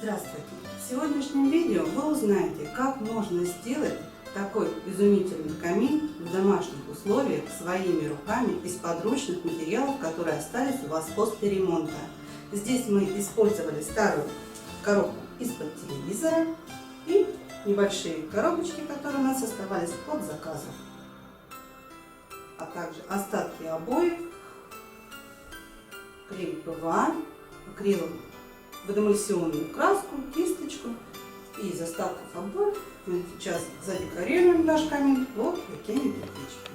Здравствуйте! В сегодняшнем видео вы узнаете, как можно сделать такой изумительный камин в домашних условиях своими руками из подручных материалов, которые остались у вас после ремонта. Здесь мы использовали старую коробку из-под телевизора и небольшие коробочки, которые у нас оставались от заказов, а также остатки обоев, клей ПВА, акриловую водоэмульсионную краску, кисточку. И из остатков обоев мы сейчас задекорируем наш камин вот такими кирпичиками.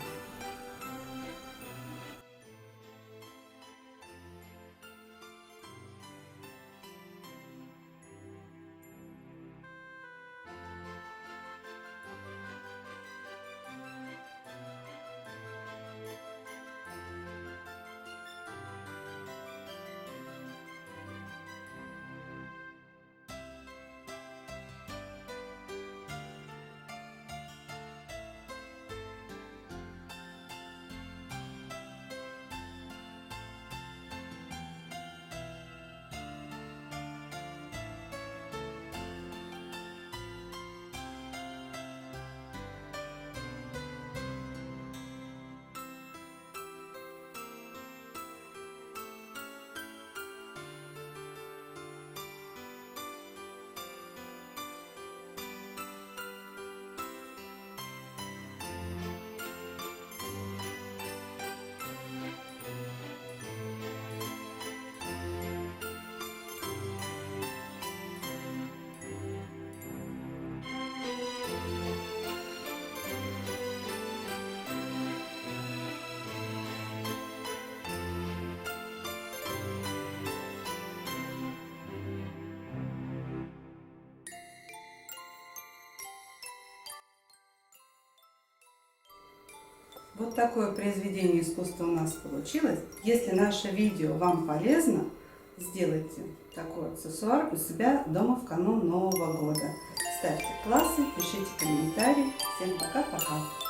Вот такое произведение искусства у нас получилось. Если наше видео вам полезно, сделайте такой аксессуар у себя дома в канун Нового года. Ставьте классы, пишите комментарии. Всем пока-пока!